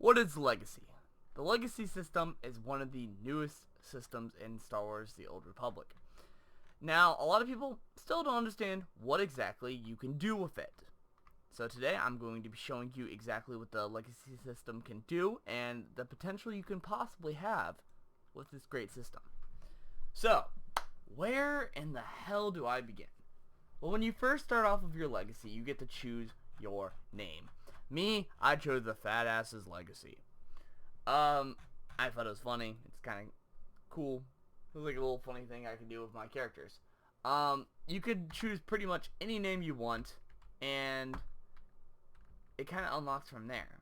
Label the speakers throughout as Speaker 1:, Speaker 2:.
Speaker 1: What is Legacy? The Legacy system is one of the newest systems in Star Wars The Old Republic. Now, a lot of people still don't understand what exactly you can do with it. So today I'm going to be showing you exactly what the Legacy system can do and the potential you can possibly have with this great system. So, where in the hell do I begin? Well, when you first start off with your Legacy, you get to choose your name. Me, I chose the Fat Ass's Legacy. I thought it was funny. It's kind of cool. It was like a little funny thing I could do with my characters. You could choose pretty much any name you want, and it kind of unlocks from there.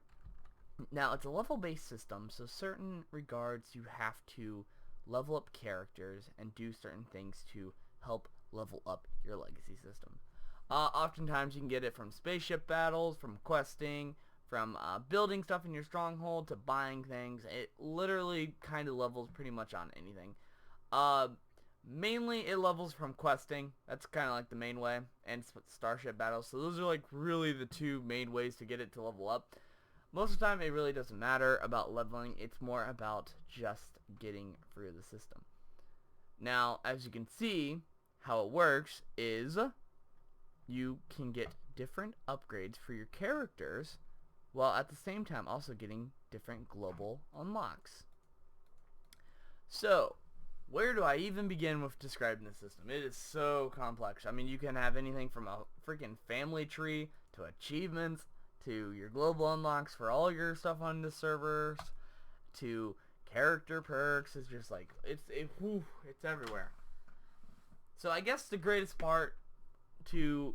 Speaker 1: Now, it's a level-based system, so certain regards you have to level up characters and do certain things to help level up your Legacy system. Oftentimes you can get it from spaceship battles, from questing, from building stuff in your stronghold, to buying things. It literally kind of levels pretty much on anything. Mainly it levels from questing. That's kind of like the main way, and starship battles. So those are like really the two main ways to get it to level up. Most of the time it really doesn't matter about leveling. It's more about just getting through the system. Now, as you can see, how it works is you can get different upgrades for your characters while at the same time also getting different global unlocks. So, where do I even begin with describing the system? It is so complex. I mean, you can have anything from a freaking family tree to achievements to your global unlocks for all your stuff on the servers to character perks. It's just like it's everywhere. So I guess the greatest part to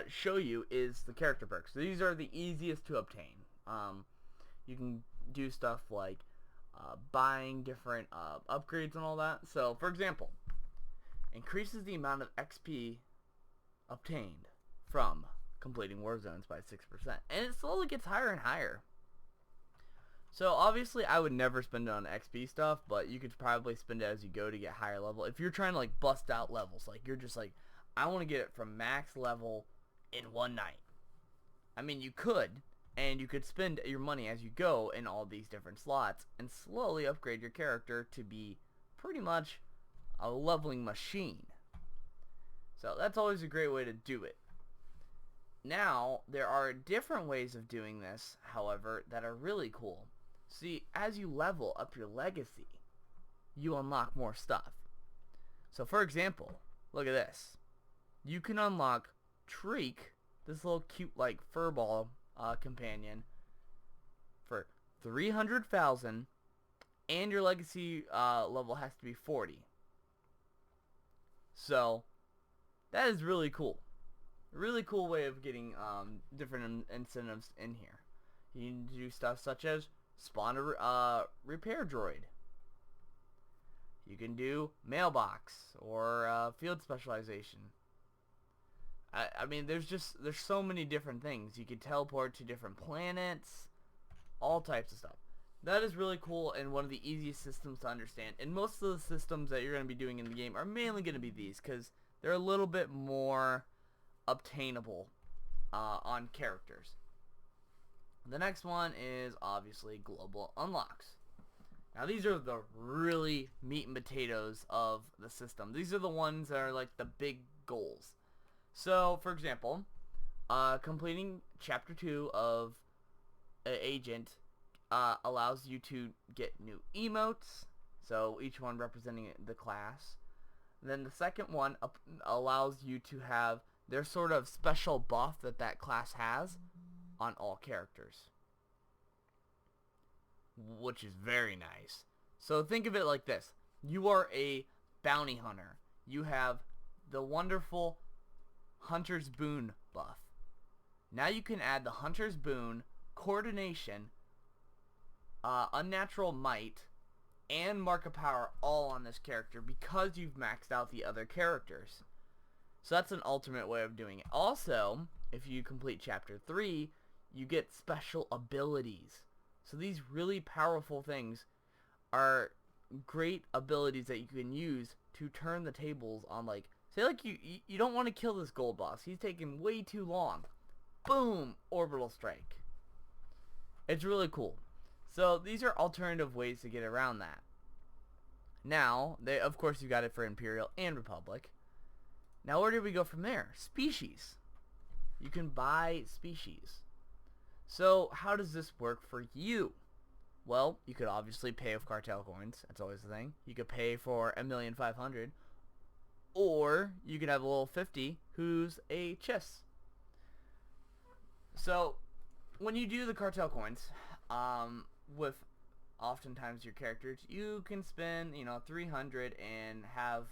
Speaker 1: show you is the character perks. So these are the easiest to obtain. You can do stuff like buying different upgrades and all that. So, for example, increases the amount of XP obtained from completing war zones by 6%. And it slowly gets higher and higher. So, obviously, I would never spend it on XP stuff, but you could probably spend it as you go to get higher level. If you're trying to, like, bust out levels, like, you're just like, I want to get it from max level in one night. I mean, you could, and you could spend your money as you go in all these different slots and slowly upgrade your character to be pretty much a leveling machine. So that's always a great way to do it. Now, there are different ways of doing this, however, that are really cool. See, as you level up your Legacy, you unlock more stuff. So, for example, look at this. You can unlock Treek, this little cute, like, furball companion, for 300,000, and your Legacy level has to be 40. So, that is really cool. A really cool way of getting different incentives in here. You can do stuff such as spawn a repair droid. You can do mailbox or field specialization. I mean, there's so many different things. You can teleport to different planets, all types of stuff. That is really cool and one of the easiest systems to understand. And most of the systems that you're going to be doing in the game are mainly going to be these because they're a little bit more obtainable on characters. The next one is obviously global unlocks. Now these are the really meat and potatoes of the system. These are the ones that are like the big goals. So, for example, completing Chapter 2 of Agent allows you to get new emotes, so each one representing the class. Then the second one allows you to have their sort of special buff that class has on all characters, which is very nice. So think of it like this. You are a bounty hunter. You have the wonderful Hunter's Boon buff. Now you can add the Hunter's Boon, Coordination, Unnatural Might, and Mark of Power all on this character because you've maxed out the other characters. So that's an ultimate way of doing it. Also, if you complete Chapter 3, you get special abilities. So these really powerful things are great abilities that you can use to turn the tables on, like, say like you don't want to kill this gold boss. He's taking way too long. Boom! Orbital strike. It's really cool. So these are alternative ways to get around that. Now, of course, you got it for Imperial and Republic. Now, where do we go from there? Species. You can buy species. So, how does this work for you? Well, you could obviously pay with Cartel Coins. That's always the thing. You could pay for 1,500,000. Or, you could have a little 50 who's a Chiss. So, when you do the Cartel Coins, with oftentimes your characters, you can spend, 300 and have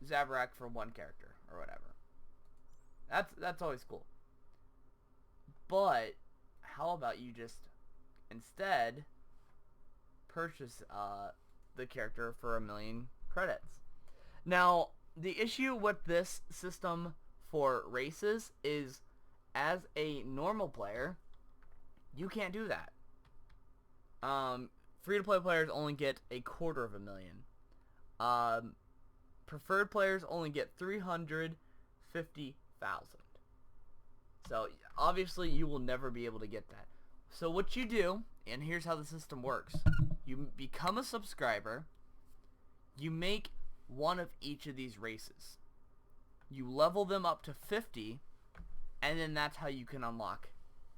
Speaker 1: Zabrak for one character or whatever. That's always cool. But how about you just instead purchase the character for 1,000,000 credits? Now, the issue with this system for races is, as a normal player, you can't do that. Free-to-play players only get 250,000. Preferred players only get 350,000. So, obviously, you will never be able to get that. So, what you do, and here's how the system works. You become a subscriber. You make one of each of these races. You level them up to 50, and then that's how you can unlock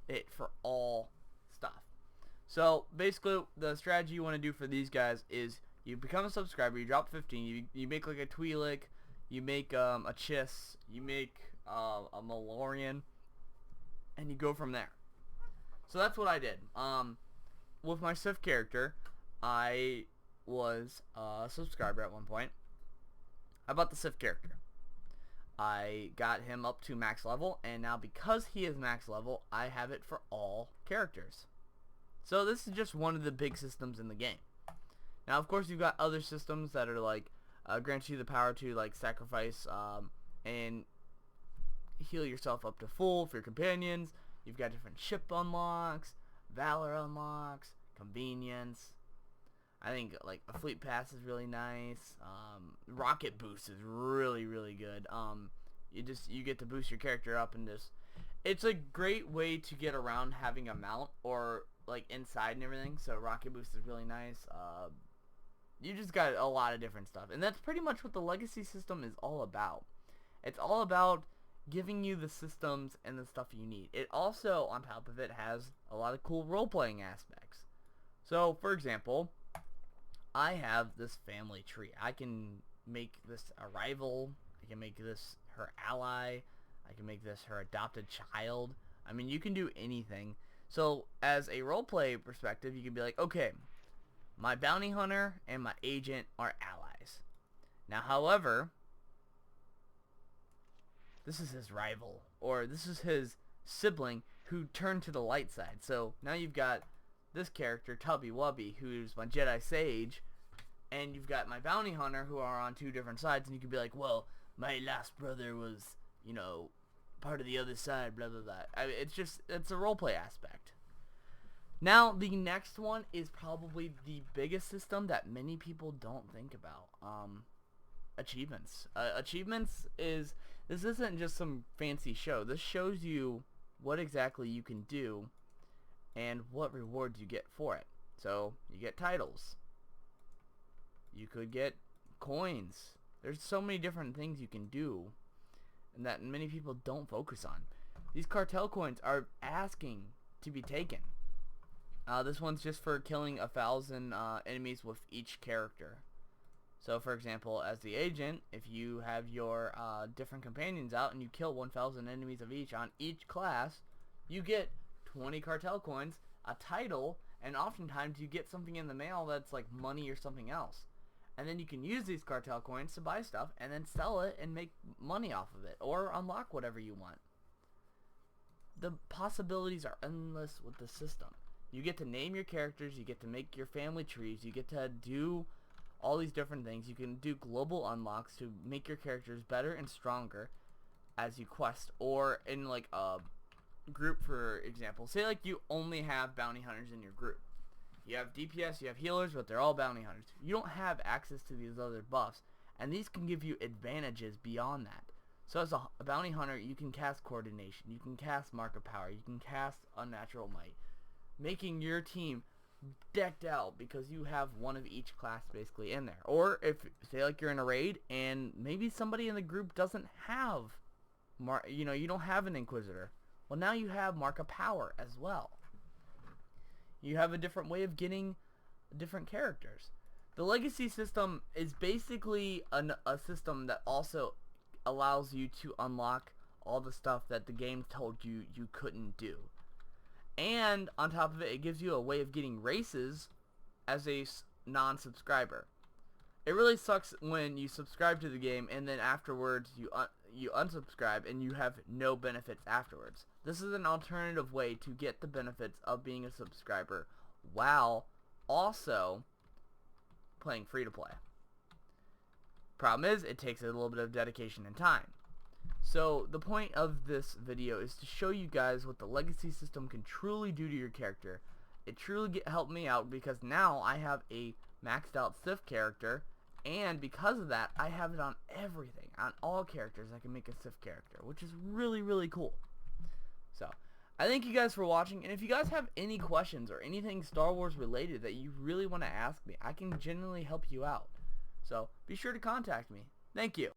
Speaker 1: it for all stuff. So, basically, the strategy you want to do for these guys is you become a subscriber, you drop 15, you make like a Twi'lek, you make a Chiss, you make a Malorian, and you go from there. So that's what I did. With my Sith character, I was a subscriber at one point. I bought the Sith character. I got him up to max level, and now because he is max level, I have it for all characters. So this is just one of the big systems in the game. Now, of course, you've got other systems that are like grant you the power to like sacrifice and heal yourself up to full for your companions. You've got different ship unlocks, valor unlocks, convenience. I think like a fleet pass is really nice. Rocket boost is really, really good. You get to boost your character up, and just it's a great way to get around having a mount or like inside and everything. So rocket boost is really nice. You just got a lot of different stuff, and that's pretty much what the legacy system is all about. It's all about giving you the systems and the stuff you need. It also, on top of it, has a lot of cool role-playing aspects. So, for example, I have this family tree. I can make this a rival. I can make this her ally. I can make this her adopted child. I mean, you can do anything. So, as a roleplay perspective, you can be like, okay, my bounty hunter and my agent are allies. Now, however, this is his rival, or this is his sibling who turned to the light side. So, now you've got this character, Tubby Wubby, who's my Jedi Sage, and you've got my bounty hunter who are on two different sides, and you can be like, well, my last brother was, part of the other side, blah, blah, blah. It's a roleplay aspect. Now, the next one is probably the biggest system that many people don't think about. Achievements. This isn't just some fancy show. This shows you what exactly you can do and what rewards you get for it. So, you get titles. You could get coins. There's so many different things you can do and that many people don't focus on. These cartel coins are asking to be taken. This one's just for killing 1,000 enemies with each character. So, for example, as the agent, if you have your different companions out and you kill 1,000 enemies of each on each class, you get 20 cartel coins, a title, and oftentimes you get something in the mail that's like money or something else. And then you can use these cartel coins to buy stuff and then sell it and make money off of it, or unlock whatever you want. The possibilities are endless with the system. You get to name your characters, you get to make your family trees, you get to do all these different things. You can do global unlocks to make your characters better and stronger as you quest, or in like a group, for example. Say like you only have bounty hunters in your group. You have DPS, you have healers, but they're all bounty hunters. You don't have access to these other buffs, and these can give you advantages beyond that. So as a bounty hunter, you can cast coordination, you can cast mark of power, you can cast unnatural might, making your team decked out because you have one of each class basically in there. Or if, say like you're in a raid and maybe somebody in the group doesn't have, you don't have an Inquisitor. Well, now you have Mark of Power as well. You have a different way of getting different characters. The legacy system is basically a system that also allows you to unlock all the stuff that the game told you you couldn't do. And on top of it, it gives you a way of getting races as a non-subscriber. It really sucks when you subscribe to the game and then afterwards you unsubscribe and you have no benefits afterwards. This is an alternative way to get the benefits of being a subscriber while also playing free-to-play. Problem is, it takes a little bit of dedication and time. So the point of this video is to show you guys what the legacy system can truly do to your character. It truly helped me out because now I have a maxed out Sith character, and because of that I have it on everything, on all characters. I can make a Sith character, which is really, really cool. So I thank you guys for watching, and if you guys have any questions or anything Star Wars related that you really want to ask me, I can genuinely help you out. So be sure to contact me. Thank you.